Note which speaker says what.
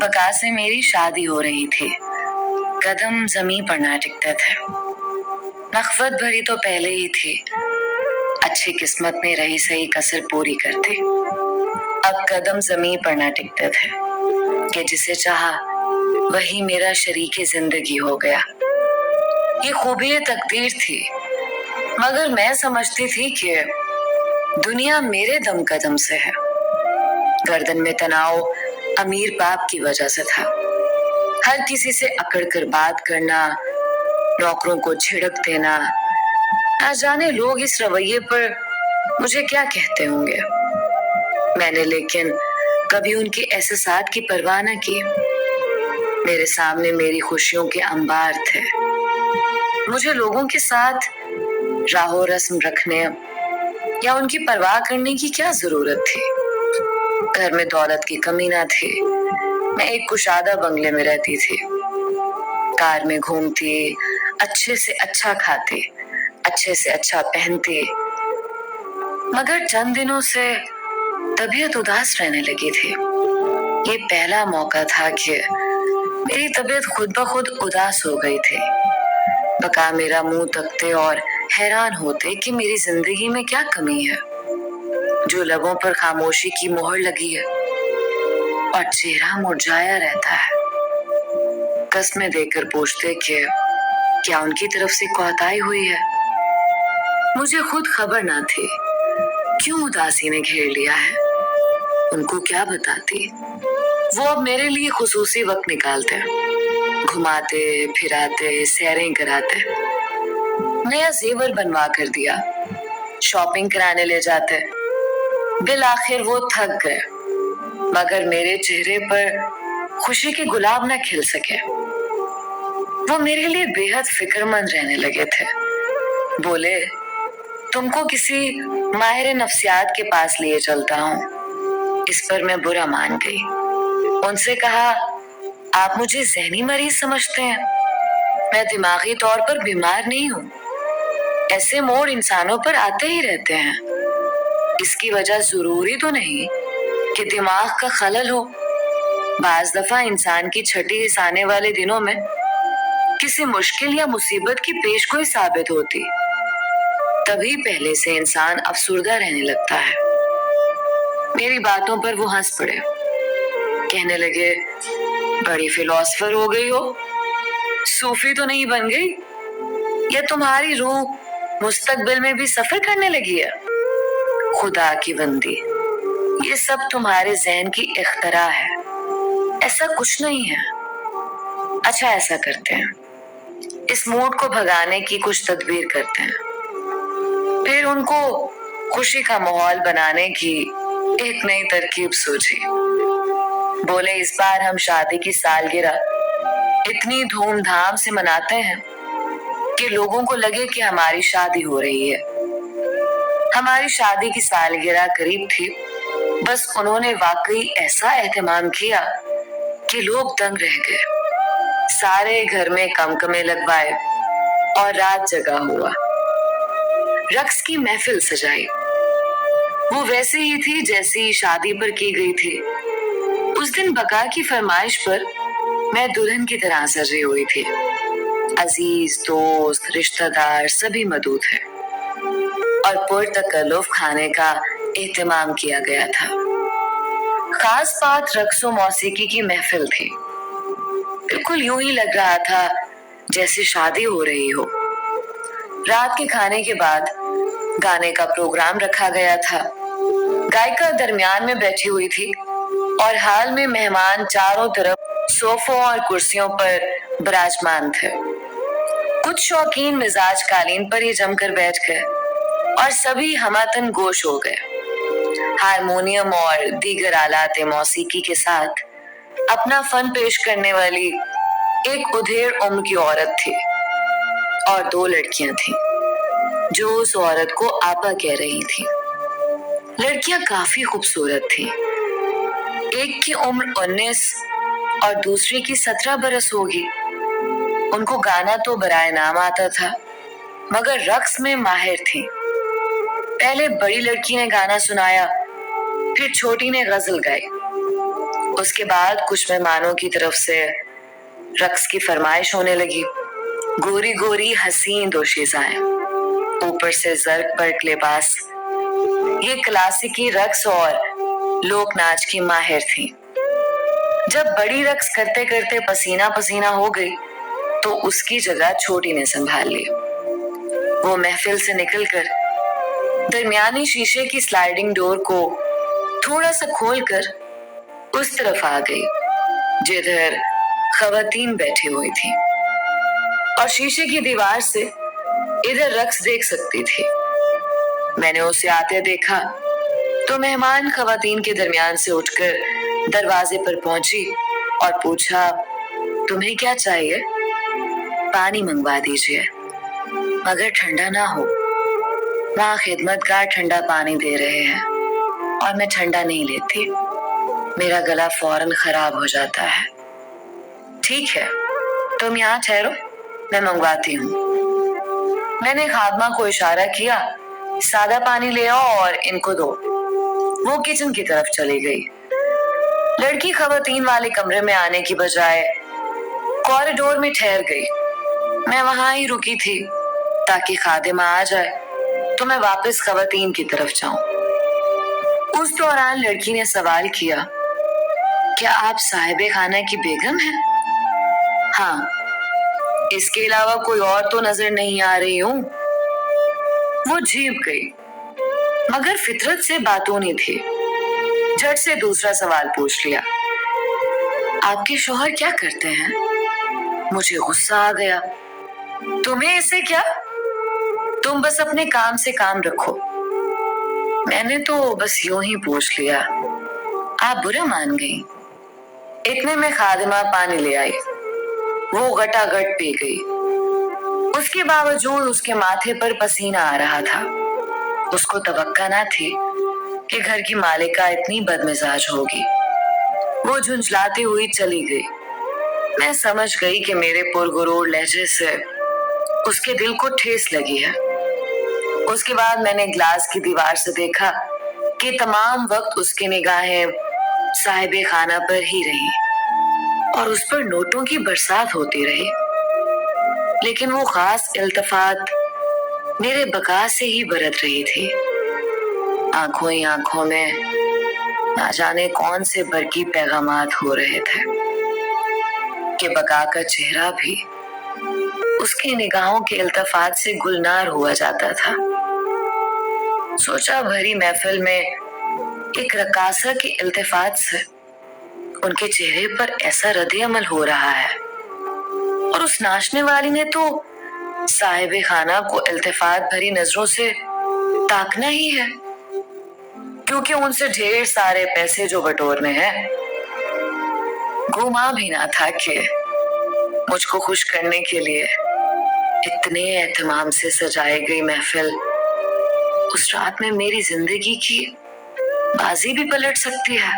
Speaker 1: बका से मेरी शादी हो रही थी। कदम जमीन पर ना टिकते थे। नखवत भरी तो पहले ही थी, अच्छी किस्मत में रही सही कसर पूरी करते। अब कदम जमीन पर ना टिकते थे कि जिसे चाहा वही मेरा शरीके जिंदगी हो गया। ये खूबी तकदीर थी, मगर मैं समझती थी कि दुनिया मेरे दम कदम से है। गर्दन में तनाव अमीर बाप की वजह से था। हर किसी से अकड़ कर बात करना, नौकरों को झिड़क देना, ना जाने लोग इस रवैये पर मुझे क्या कहते होंगे। मैंने लेकिन कभी उनके एहसासात की परवाह न की। मेरे सामने मेरी खुशियों के अंबार थे। मुझे लोगों के साथ राहो रस्म रखने या उनकी परवाह करने की क्या जरूरत थी। घर में दौलत की कमी ना थी। मैं एक कुशादा बंगले में रहती थी, कार में घूमती, अच्छे से अच्छा खाती, अच्छे से अच्छा पहनती। मगर चंद दिनों से तबीयत उदास रहने लगी थी। ये पहला मौका था कि मेरी तबीयत खुद ब खुद उदास हो गई थी। बका मेरा मुंह तकते और हैरान होते कि मेरी जिंदगी में क्या कमी है जो लबों पर खामोशी की मोहर लगी है और चेहरा मुरझाया रहता है। कस्में देकर पूछते कि क्या उनकी तरफ से कोताही हुई है। मुझे खुद खबर ना थी क्यों उदासी ने घेर लिया है। उनको क्या बताती। वो अब मेरे लिए खुसूसी वक्त निकालते, घुमाते फिराते, सैरें कराते, नया जेवर बनवा कर दिया, शॉपिंग कराने ले जाते। बिल आखिर वो थक गए, मगर मेरे चेहरे पर खुशी के गुलाब न खिल सके। वो मेरे लिए बेहद फिक्रमंद रहने लगे थे। बोले, तुमको किसी माहिर नफ्सियात के पास लिए चलता हूँ। इस पर मैं बुरा मान गई। उनसे कहा, आप मुझे ज़हनी मरीज समझते हैं। मैं दिमागी तौर पर बीमार नहीं हूँ। ऐसे मोड़ इंसानों पर आते ही रहते हैं। इसकी वजह जरूरी तो नहीं कि दिमाग का खलल हो। बाज दफा इंसान की छठी हिस्स आने वाले दिनों में किसी मुश्किल या मुसीबत की पेशगोई साबित होती। तभी पहले से इंसान अफसुर्दा रहने लगता है। मेरी बातों पर वो हंस पड़े। कहने लगे, बड़ी फिलोसफर हो गई हो, सूफी तो नहीं बन गई? या तुम्हारी रूह मुस्तकबिल में भी सफर करने लगी है? खुदा की बंदी, ये सब तुम्हारे जहन की इख्तरा है, ऐसा कुछ नहीं है। अच्छा, ऐसा करते हैं, इस मूड को भगाने की कुछ तदबीर करते हैं। फिर उनको खुशी का माहौल बनाने की एक नई तरकीब सोची। बोले, इस बार हम शादी की सालगिरह इतनी धूमधाम से मनाते हैं कि लोगों को लगे कि हमारी शादी हो रही है। हमारी शादी की सालगिरह करीब थी, बस उन्होंने वाकई ऐसा एहतमाम किया कि लोग दंग रह गए। सारे घर में कमकमे लगवाए और रात जगा हुआ। रक्स की महफिल सजाई। वो वैसे ही थी जैसी शादी पर की गई थी। उस दिन बका की फरमाइश पर मैं दुल्हन की तरह सजी हुई थी। अजीज, दोस्त, रिश्तेदार सभी मौजूद थे और पुरतकल्लुफ खाने का एहतमाम किया गया था। खास बात रक्स व मौसीकी की महफिल थी। बिल्कुल यूं ही लग रहा था जैसे शादी हो रही हो। रात के खाने के बाद गाने का प्रोग्राम रखा गया था। गायिका दरमियान में बैठी हुई थी और हाल में मेहमान चारों तरफ सोफों और कुर्सियों पर विराजमान थे। कुछ शौकीन मिजाज कालीन पर ही जमकर बैठ गए और सभी हमातन गोश हो गए। हारमोनियम और दीगर आलाते मौसीकी के साथ अपना फन पेश करने वाली एक उधेड़ उम्र की औरत थी और दो लड़कियां थीं जो उस औरत को आपा कह रही थीं। लड़कियां काफी खूबसूरत थीं। एक की उम्र 19 और दूसरी की 17 बरस होगी। उनको गाना तो बराए नाम आता था, मगर रक्स में माहिर थीं। पहले बड़ी लड़की ने गाना सुनाया, फिर छोटी ने गजल गाई। उसके बाद कुछ मेहमानों की तरफ से रक्स की फरमाइश होने लगी। गोरी गोरी हसीन दोशीज़ाएं, ऊपर से जर्क बर्क लिबास, ये क्लासिकी रक्स और लोक नाच की माहिर थी। जब बड़ी रक्स करते करते पसीना पसीना हो गई तो उसकी जगह छोटी ने संभाल ली। वो महफिल से निकलकर दरमियानी शीशे की स्लाइडिंग डोर को थोड़ा सा खोलकर उस तरफ आ गई जिधर खवातीन बैठी हुई थी और शीशे की दीवार से इधर रक्स देख सकती थी। मैंने उसे आते देखा तो मेहमान खवातीन के दरमियान से उठकर दरवाजे पर पहुंची और पूछा, तुम्हें क्या चाहिए? पानी मंगवा दीजिए, मगर ठंडा ना हो। वहां खिदमतगार ठंडा पानी दे रहे हैं और मैं ठंडा नहीं लेती, मेरा गला फौरन खराब हो जाता है। ठीक है, तुम यहाँ ठहरो, मैं मंगवाती हूँ। मैंने खादमा को इशारा किया, सादा पानी ले आओ और इनको दो। वो किचन की तरफ चली गई। लड़की खवातीन वाले कमरे में आने की बजाय कॉरिडोर में ठहर गई। मैं वहां ही रुकी थी ताकि खादिमा आ जाए तो मैं वापस खवातीन की तरफ जाऊं। उस दौरान लड़की ने सवाल किया, क्या आप साहिबे खाना की बेगम हैं? हाँ, इसके अलावा कोई और तो नजर नहीं आ रही हूं। वो झीप गई मगर फितरत से बातूनी थी। झट से दूसरा सवाल पूछ लिया, आपके शौहर क्या करते हैं? मुझे गुस्सा आ गया, तुम्हें इससे क्या? तुम बस अपने काम से काम रखो। मैंने तो बस यूं ही पूछ लिया, आप बुरा मान गई। इतने में खादिमा पानी ले आई। वो गटागट पी गई। उसके बावजूद उसके माथे पर पसीना आ रहा था। उसको तवक्का ना थी कि घर की मालिका इतनी बदमिजाज होगी। वो झुंझलाती हुई चली गई। मैं समझ गई कि मेरे पुरगुरूर लहजे से उसके दिल को ठेस लगी है। उसके बाद मैंने ग्लास की दीवार से देखा कि तमाम वक्त उसकी निगाहें साहिबे खाना पर ही रही और उस पर नोटों की बरसात होती रही, लेकिन वो खास इल्तफात मेरे बका से ही बरत रही थी। आंखों ही आंखों में ना जाने कौन से बरकी पैगामात हो रहे थे कि बका का चेहरा भी उसकी निगाहों के इल्तफात से गुलनार हुआ जाता था। सोचा भरी महफिल में एक रकासा के इल्तफात से उनके चेहरे पर ऐसा रद्द अमल हो रहा है और उस नाचने वाली ने तो साहिबे खाना को इल्तफात भरी नजरों से ताकना ही है, क्योंकि उनसे ढेर सारे पैसे जो बटोरने हैं। घुमा भी ना था कि मुझको खुश करने के लिए इतने एहतमाम से सजाई गई महफिल उस रात में मेरी जिंदगी की बाजी भी पलट सकती है।